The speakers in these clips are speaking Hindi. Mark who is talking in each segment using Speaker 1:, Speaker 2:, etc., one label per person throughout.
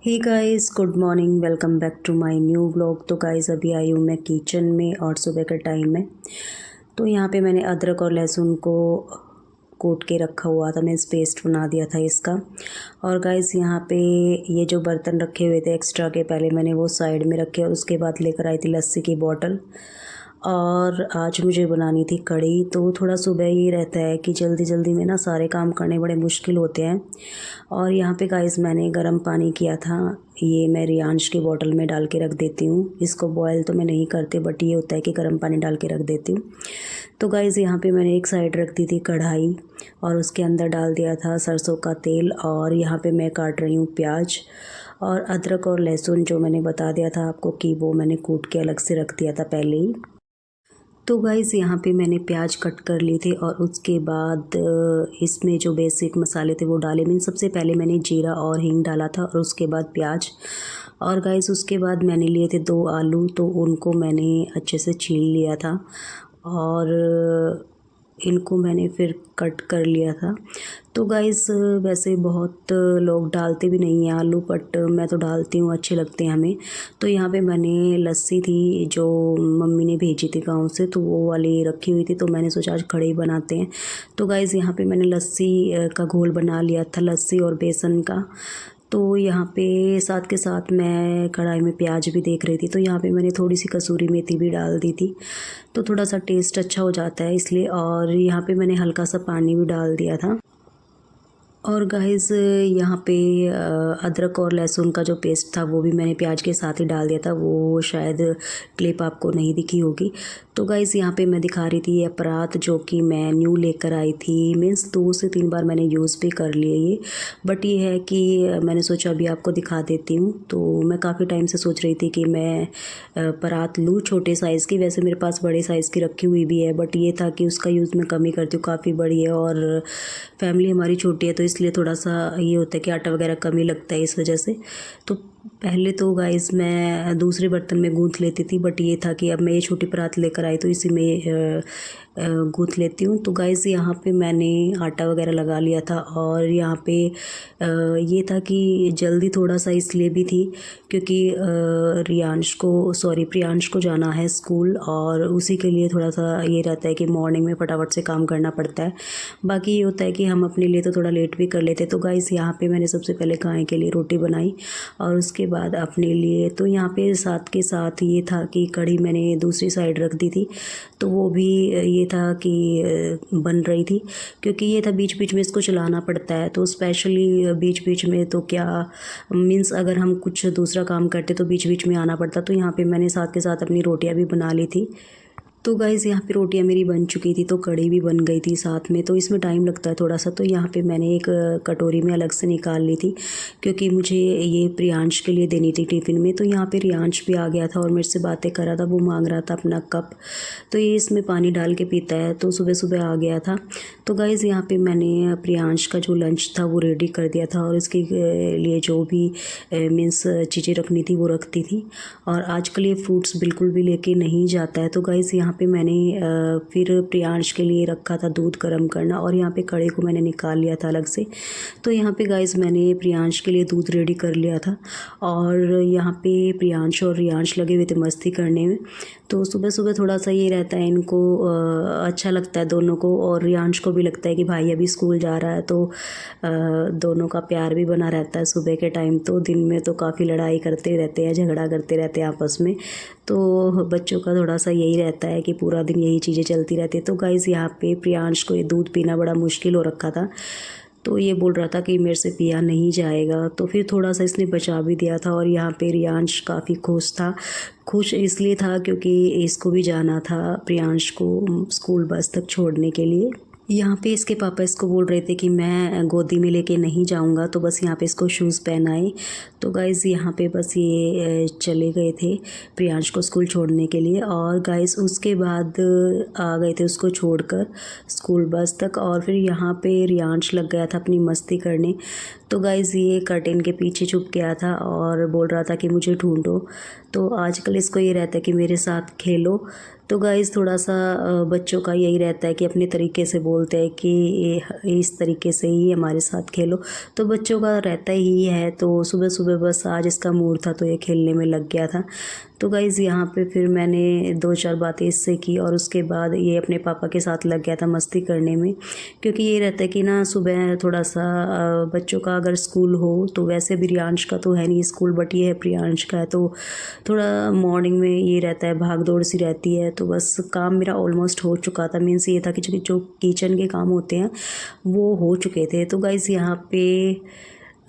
Speaker 1: Hey guys, good morning. Welcome back to my new vlog. तो गाइस अभी आई हूँ मैं किचन में और सुबह का टाइम है। तो यहाँ पे मैंने अदरक और लहसुन को कूट के रखा हुआ था, मैं पेस्ट बना दिया था इसका। और गाइस यहाँ पे ये जो बर्तन रखे हुए थे एक्स्ट्रा के, पहले मैंने वो साइड में रखे और उसके बाद लेकर आई थी लस्सी की बोतल। और आज मुझे बनानी थी कढ़ी। तो थोड़ा सुबह ही रहता है कि जल्दी जल्दी में ना सारे काम करने बड़े मुश्किल होते हैं। और यहाँ पे गाइस मैंने गर्म पानी किया था, ये मैं रियांश की बोतल में डाल के रख देती हूँ। इसको बॉयल तो मैं नहीं करती, बट ये होता है कि गर्म पानी डाल के रख देती हूँ। तो गाइस यहाँ पे मैंने एक साइड रख दी थी कढ़ाई और उसके अंदर डाल दिया था सरसों का तेल। और यहाँ पे मैं काट रही हूँ प्याज और अदरक और लहसुन, जो मैंने बता दिया था आपको कि वो मैंने कूट के अलग से रख दिया था पहले ही। तो गाइस यहाँ पे मैंने प्याज कट कर ली थी और उसके बाद इसमें जो बेसिक मसाले थे वो डाले। मैंने सबसे पहले मैंने जीरा और हींग डाला था और उसके बाद प्याज। और गाइस उसके बाद मैंने लिए थे 2 आलू, तो उनको मैंने अच्छे से छील लिया था और इनको मैंने फिर कट कर लिया था। तो गाइस वैसे बहुत लोग डालते भी नहीं हैं आलू, बट मैं तो डालती हूँ, अच्छे लगते हैं हमें। तो यहाँ पे मैंने लस्सी थी जो मम्मी ने भेजी थी गांव से, तो वो वाली रखी हुई थी, तो मैंने सोचा आज कढ़ी बनाते हैं। तो गाइस यहाँ पे मैंने लस्सी का घोल बना लिया था, लस्सी और बेसन का। तो यहाँ पे साथ के साथ मैं कढ़ाई में प्याज भी देख रही थी, तो यहाँ पे मैंने थोड़ी सी कसूरी मेथी भी डाल दी थी, तो थोड़ा सा टेस्ट अच्छा हो जाता है इसलिए। और यहाँ पे मैंने हल्का सा पानी भी डाल दिया था। और गाइस यहाँ पे अदरक और लहसुन का जो पेस्ट था वो भी मैंने प्याज के साथ ही डाल दिया था, वो शायद क्लिप आपको नहीं दिखी होगी। तो गाइस यहाँ पे मैं दिखा रही थी ये परात जो कि मैं न्यू लेकर आई थी, मीन्स 2 से 3 बार मैंने यूज़ भी कर लिए ये। बट ये है कि मैंने सोचा अभी आपको दिखा देती हूँ। तो मैं काफ़ी टाइम से सोच रही थी कि मैं परात लूँ छोटे साइज़ की। वैसे मेरे पास बड़े साइज़ की रखी हुई भी है, बट ये था कि उसका यूज़ मैं कम ही करती हूँ, काफ़ी बड़ी है और फैमिली हमारी छोटी है, तो इसलिए थोड़ा सा ये होता है कि आटा वगैरह कम ही लगता है इस वजह से। तो पहले तो गाइस मैं दूसरे बर्तन में गूँथ लेती थी, बट ये था कि अब मैं ये छोटी परात लेकर आई तो इसी में गूँथ लेती हूँ। तो गाइस यहाँ पे मैंने आटा वगैरह लगा लिया था और यहाँ पे ये था कि जल्दी थोड़ा सा इसलिए भी थी क्योंकि प्रियांश को जाना है स्कूल, और उसी के लिए थोड़ा सा ये रहता है कि मॉर्निंग में फटाफट से काम करना पड़ता है। बाकी ये होता है कि हम अपने लिए तो थोड़ा लेट भी कर लेते। तो गाइस यहाँ पे मैंने सबसे पहले गाय के लिए रोटी बनाई और उसके बाद अपने लिए। तो यहाँ पे साथ के साथ ये था कि कढ़ी मैंने दूसरी साइड रख दी थी, तो वो भी ये था कि बन रही थी, क्योंकि ये था बीच बीच में इसको चलाना पड़ता है। तो स्पेशली बीच बीच में तो क्या मीन्स अगर हम कुछ दूसरा काम करते तो बीच बीच में आना पड़ता। तो यहाँ पे मैंने साथ के साथ अपनी रोटियां भी बना ली थी। तो गाइज़ यहाँ पे रोटियां मेरी बन चुकी थी, तो कढ़ी भी बन गई थी साथ में, तो इसमें टाइम लगता है थोड़ा सा। तो यहाँ पे मैंने एक कटोरी में अलग से निकाल ली थी क्योंकि मुझे ये प्रियांश के लिए देनी थी टिफ़िन में। तो यहाँ पे रियांश भी आ गया था और मेरे से बातें कर रहा था, वो मांग रहा था अपना कप। तो ये इसमें पानी डाल के पीता है, तो सुबह सुबह आ गया था। तो गाइज़ यहाँ पे मैंने प्रियांश का जो लंच था वो रेडी कर दिया था और इसके लिए जो भी मीन्स चीज़ें रखनी थी वो रखती थी। और आजकल ये फ्रूट्स बिल्कुल भी लेके नहीं जाता है। तो गाइज़ यहाँ पे मैंने फिर प्रियांश के लिए रखा था दूध गर्म करना, और यहाँ पे कढ़ी को मैंने निकाल लिया था अलग से। तो यहाँ पे गाइज़ मैंने प्रियांश के लिए दूध रेडी कर लिया था और यहाँ पे प्रियांश और रियांश लगे हुए थे मस्ती करने में। तो सुबह सुबह थोड़ा सा ये रहता है, इनको अच्छा लगता है दोनों को, और रियांश को भी लगता है कि भाई अभी स्कूल जा रहा है। तो दोनों का प्यार भी बना रहता है सुबह के टाइम। तो दिन में तो काफ़ी लड़ाई करते रहते हैं, झगड़ा करते रहते हैं आपस में। तो बच्चों का थोड़ा सा यही रहता है कि पूरा दिन यही चीज़ें चलती रहती है। तो गाइज़ यहाँ पे प्रियांश को ये दूध पीना बड़ा मुश्किल हो रखा था, तो ये बोल रहा था कि मेरे से पिया नहीं जाएगा। तो फिर थोड़ा सा इसने बचा भी दिया था। और यहाँ पे रियांश काफ़ी खुश था। खुश इसलिए था क्योंकि इसको भी जाना था प्रियांश को स्कूल बस तक छोड़ने के लिए। यहाँ पे इसके पापा इसको बोल रहे थे कि मैं गोदी में लेके नहीं जाऊँगा, तो बस यहाँ पे इसको शूज़ पहनाए। तो गाइज़ यहाँ पे बस ये चले गए थे प्रियांश को स्कूल छोड़ने के लिए, और गाइज़ उसके बाद आ गए थे उसको छोड़कर स्कूल बस तक। और फिर यहाँ पे रियांश लग गया था अपनी मस्ती करने। तो गाइज़ ये कर्टेन के पीछे छुप गया था और बोल रहा था कि मुझे ढूंढो। तो आजकल इसको ये रहता है कि मेरे साथ खेलो। तो गाइज़ थोड़ा सा बच्चों का यही रहता है कि अपने तरीके से बोलते हैं कि इस तरीके से ही हमारे साथ खेलो, तो बच्चों का रहता ही है। तो सुबह सुबह बस आज इसका मूड था तो ये खेलने में लग गया था। तो गाइज़ यहाँ पे फिर मैंने 2-4 बातें इससे की और उसके बाद ये अपने पापा के साथ लग गया था मस्ती करने में, क्योंकि ये रहता है कि ना सुबह थोड़ा सा बच्चों का अगर स्कूल हो तो वैसे भी रियांश का तो है नहीं स्कूल, बट ये है प्रियांश का है, तो थोड़ा मॉर्निंग में ये रहता है भाग दौड़ सी रहती है। तो बस काम मेरा ऑलमोस्ट हो चुका था, मीन्स ये था कि जो किचन के काम होते हैं वो हो चुके थे। तो गाइज़ यहाँ पे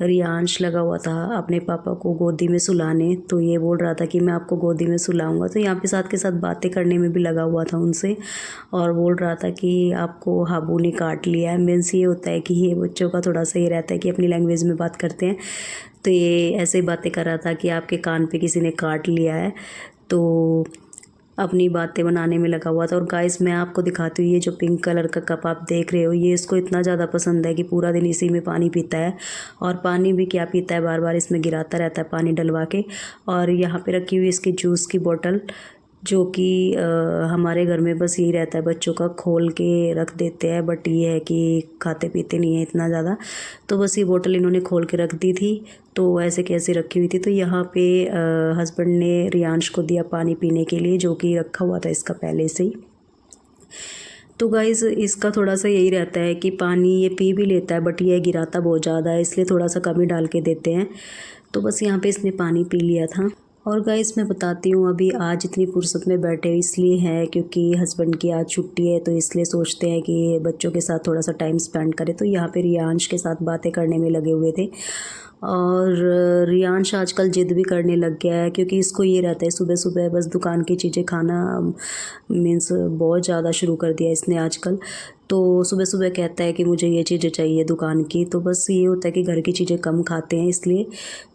Speaker 1: रियांश लगा हुआ था अपने पापा को गोदी में सुलाने, तो ये बोल रहा था कि मैं आपको गोदी में सुलाऊंगा, तो यहाँ पे साथ के साथ बातें करने में भी लगा हुआ था उनसे, और बोल रहा था कि आपको हाबू ने काट लिया है। मीन्स ये होता है कि ये बच्चों का थोड़ा सा ये रहता है कि अपनी लैंग्वेज में बात करते हैं, तो ये ऐसे ही बातें कर रहा था कि आपके कान पे किसी ने काट लिया है, तो अपनी बातें बनाने में लगा हुआ था। और गाइस मैं आपको दिखाती हूँ, ये जो पिंक कलर का कप आप देख रहे हो, ये इसको इतना ज़्यादा पसंद है कि पूरा दिन इसी में पानी पीता है, और पानी भी क्या पीता है, बार बार इसमें गिराता रहता है पानी डलवा के। और यहाँ पे रखी हुई इसकी जूस की बोतल, जो कि हमारे घर में बस यही रहता है बच्चों का, खोल के रख देते हैं, बट ये है कि खाते पीते नहीं है इतना ज़्यादा, तो बस ये बोतल इन्होंने खोल के रख दी थी, तो ऐसे कैसे रखी हुई थी। तो यहाँ पे हस्बैंड ने रियांश को दिया पानी पीने के लिए, जो कि रखा हुआ था इसका पहले से ही। तो गाइज़ इसका थोड़ा सा यही रहता है कि पानी ये पी भी लेता है, बट ये गिराता बहुत ज़्यादा है, इसलिए थोड़ा सा कम ही डाल के देते हैं। तो बस यहाँ पे इसने पानी पी लिया था। और गाइस मैं बताती हूँ, अभी आज इतनी फुर्सत में बैठे इसलिए है क्योंकि हस्बैंड की आज छुट्टी है, तो इसलिए सोचते हैं कि बच्चों के साथ थोड़ा सा टाइम स्पेंड करें। तो यहाँ पे रियांश के साथ बातें करने में लगे हुए थे, और रियांश आजकल ज़िद भी करने लग गया है, क्योंकि इसको ये रहता है सुबह सुबह बस दुकान की चीज़ें खाना, मीन्स बहुत ज़्यादा शुरू कर दिया इसने आजकल। तो सुबह सुबह कहता है कि मुझे ये चीज़ें चाहिए दुकान की, तो बस ये होता है कि घर की चीज़ें कम खाते हैं इसलिए।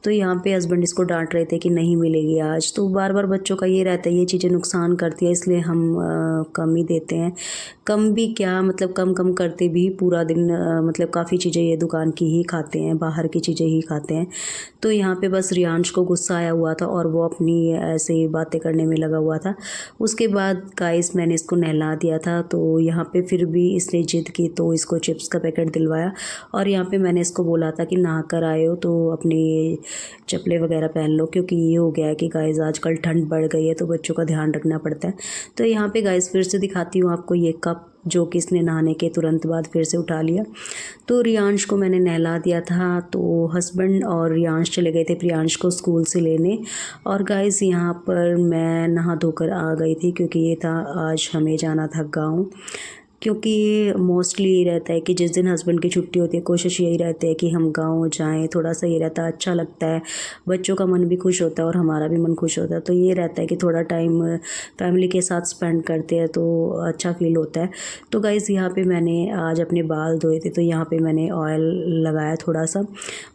Speaker 1: तो यहाँ पे हस्बैंड इसको डांट रहे थे कि नहीं मिलेगी आज, तो बार बार बच्चों का ये रहता है ये चीज़ें नुकसान करती है, इसलिए हम कम ही देते हैं। कम भी क्या, मतलब कम कम करते भी पूरा दिन मतलब काफ़ी चीज़ें ये दुकान की ही खाते हैं, बाहर की चीज़ें ही खाते हैं। तो यहाँ पे बस रियांश को गुस्सा आया हुआ था और वो अपनी ऐसे ही बातें करने में लगा हुआ था। उसके बाद गाइस मैंने इसको नहला दिया था, तो यहाँ पे फिर भी इसने जिद की, तो इसको चिप्स का पैकेट दिलवाया। और यहाँ पे मैंने इसको बोला था कि नहा कर आए हो तो अपनी चप्पलें वगैरह पहन लो, क्योंकि ये हो गया है कि गाइस आजकल ठंड बढ़ गई है तो बच्चों का ध्यान रखना पड़ता है। तो यहाँ पे गाइस फिर से दिखाती हूँ आपको ये कप, जो कि इसने नहाने के तुरंत बाद फिर से उठा लिया। तो रियांश को मैंने नहला दिया था, तो हस्बैंड और रियांश चले गए थे प्रियांश को स्कूल से लेने। और गाइस यहाँ पर मैं नहा धोकर आ गई थी, क्योंकि ये था आज हमें जाना था गाँव, क्योंकि मोस्टली ये रहता है कि जिस दिन हस्बैंड की छुट्टी होती है कोशिश यही रहती है कि हम गाँव जाएं, थोड़ा सा ये रहता है अच्छा लगता है, बच्चों का मन भी खुश होता है और हमारा भी मन खुश होता है। तो ये रहता है कि थोड़ा टाइम फैमिली के साथ स्पेंड करते हैं तो अच्छा फील होता है। तो गाइस यहाँ पे मैंने आज अपने बाल धोए थे, तो यहाँ पे मैंने ऑयल लगाया थोड़ा सा,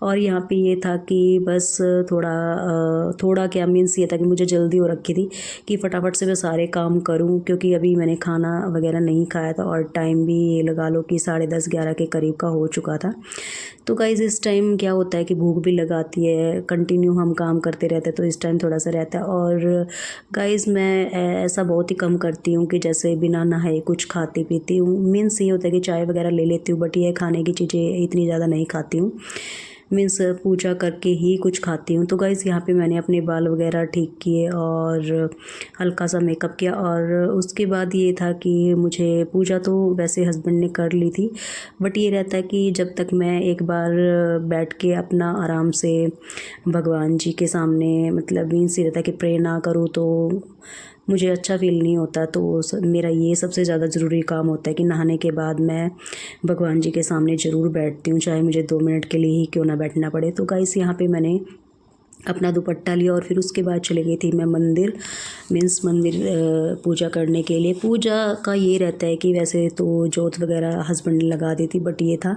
Speaker 1: और यहाँ पे ये था कि बस थोड़ा क्या मीन्स ये था कि मुझे जल्दी हो रखी थी कि फटाफट से मैं सारे काम करूँ, क्योंकि अभी मैंने खाना वगैरह नहीं खाया था, और टाइम भी ये लगा लो कि 10:30-11 के करीब का हो चुका था। तो गाइस इस टाइम क्या होता है कि भूख भी लगाती है, कंटिन्यू हम काम करते रहते हैं, तो इस टाइम थोड़ा सा रहता है। और गाइस मैं ऐसा बहुत ही कम करती हूँ कि जैसे बिना नहाए कुछ खाती पीती हूँ, मीन्स ये होता है कि चाय वगैरह ले लेती हूँ, बट ये खाने की चीज़ें इतनी ज़्यादा नहीं खाती हूँ, मीन्स पूजा करके ही कुछ खाती हूँ। तो गाइस यहाँ पे मैंने अपने बाल वगैरह ठीक किए और हल्का सा मेकअप किया, और उसके बाद ये था कि मुझे पूजा तो वैसे हस्बैंड ने कर ली थी, बट ये रहता है कि जब तक मैं एक बार बैठ के अपना आराम से भगवान जी के सामने, मतलब मीन्स ये रहता है कि प्रे ना करूँ तो मुझे अच्छा फील नहीं होता। तो मेरा ये सबसे ज़्यादा ज़रूरी काम होता है कि नहाने के बाद मैं भगवान जी के सामने ज़रूर बैठती हूँ, चाहे मुझे 2 मिनट के लिए ही क्यों ना बैठना पड़े। तो गाइस यहाँ पे मैंने अपना दुपट्टा लिया और फिर उसके बाद चली गई थी मैं मंदिर, मीन्स मंदिर पूजा करने के लिए। पूजा का ये रहता है कि वैसे तो जोत वगैरह हस्बैंड ने लगा दी थी, बट ये था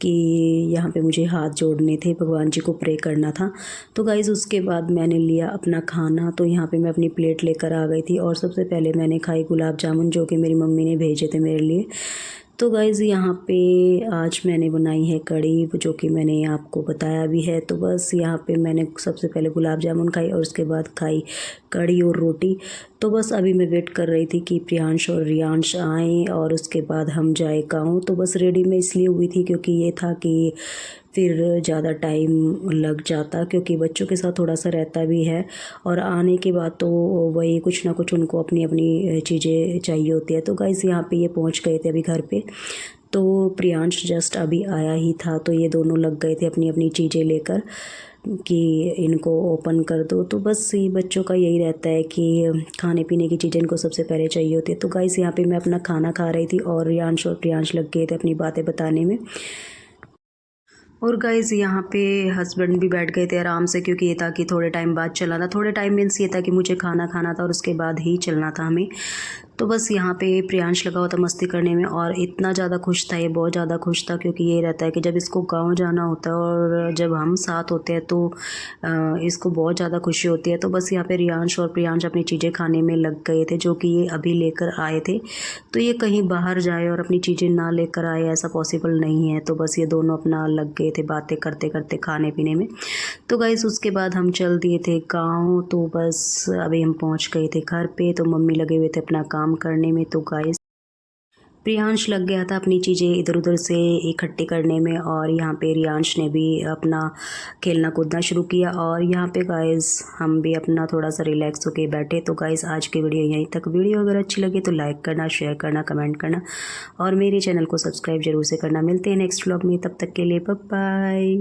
Speaker 1: कि यहाँ पे मुझे हाथ जोड़ने थे, भगवान जी को प्रे करना था। तो गाइज़ उसके बाद मैंने लिया अपना खाना, तो यहाँ पे मैं अपनी प्लेट लेकर आ गई थी, और सबसे पहले मैंने खाई गुलाब जामुन, जो कि मेरी मम्मी ने भेजे थे मेरे लिए। तो गाइज़ यहाँ पे आज मैंने बनाई है कढ़ी, जो कि मैंने आपको बताया भी है। तो बस यहाँ पे मैंने सबसे पहले गुलाब जामुन खाई और उसके बाद खाई कढ़ी और रोटी। तो बस अभी मैं वेट कर रही थी कि प्रियांश और रियांश आएँ और उसके बाद हम जाए गाँव। तो बस रेडी मैं इसलिए हुई थी क्योंकि ये था कि फिर ज़्यादा टाइम लग जाता, क्योंकि बच्चों के साथ थोड़ा सा रहता भी है और आने के बाद तो वही कुछ ना कुछ उनको अपनी अपनी चीज़ें चाहिए होती है। तो गाइस यहाँ पे ये पहुँच गए थे अभी घर पे। तो प्रियांश जस्ट अभी आया ही था, तो ये दोनों लग गए थे अपनी अपनी चीज़ें लेकर कि इनको ओपन कर दो। तो बस ये बच्चों का यही रहता है कि खाने पीने की चीज़ें इनको सबसे पहले चाहिए होती है। तो गाइस यहाँ पे मैं अपना खाना खा रही थी और रियांश और प्रियांश लग गए थे अपनी बातें बताने में। और गाइज़ यहाँ पे हस्बैंड भी बैठ गए थे आराम से, क्योंकि ये था कि थोड़े टाइम बाद चलना था। थोड़े टाइम मीन्स ये था कि मुझे खाना खाना था और उसके बाद ही चलना था हमें। तो बस यहाँ पे प्रियांश लगा हुआ था मस्ती करने में और इतना ज़्यादा खुश था ये, बहुत ज़्यादा खुश था, क्योंकि ये रहता है कि जब इसको गाँव जाना होता है और जब हम साथ होते हैं तो इसको बहुत ज़्यादा खुशी होती है। तो बस यहाँ पे रियांश और प्रियांश अपनी चीज़ें खाने में लग गए थे, जो कि ये अभी लेकर आए थे। तो ये कहीं बाहर जाए और अपनी चीज़ें ना लेकर आए, ऐसा पॉसिबल नहीं है। तो बस ये दोनों अपना लग गए थे बातें करते करते खाने पीने में। तो गाइस उसके बाद हम चल दिए थे गाँव। तो बस अभी हम पहुँच गए थे घर पे, तो मम्मी लगे हुए थे अपना काम करने में। तो गाइस प्रियांश लग गया था अपनी चीज़ें इधर उधर से इकट्ठी करने में और यहाँ पे रियांश ने भी अपना खेलना कूदना शुरू किया। और यहाँ पे गाइस हम भी अपना थोड़ा सा रिलैक्स होके बैठे। तो गाइस आज की वीडियो यहीं तक। वीडियो अगर अच्छी लगे तो लाइक करना, शेयर करना, कमेंट करना और मेरे चैनल को सब्सक्राइब जरूर से करना। मिलते हैं नेक्स्ट व्लॉग में, तब तक के लिए बाय बाय।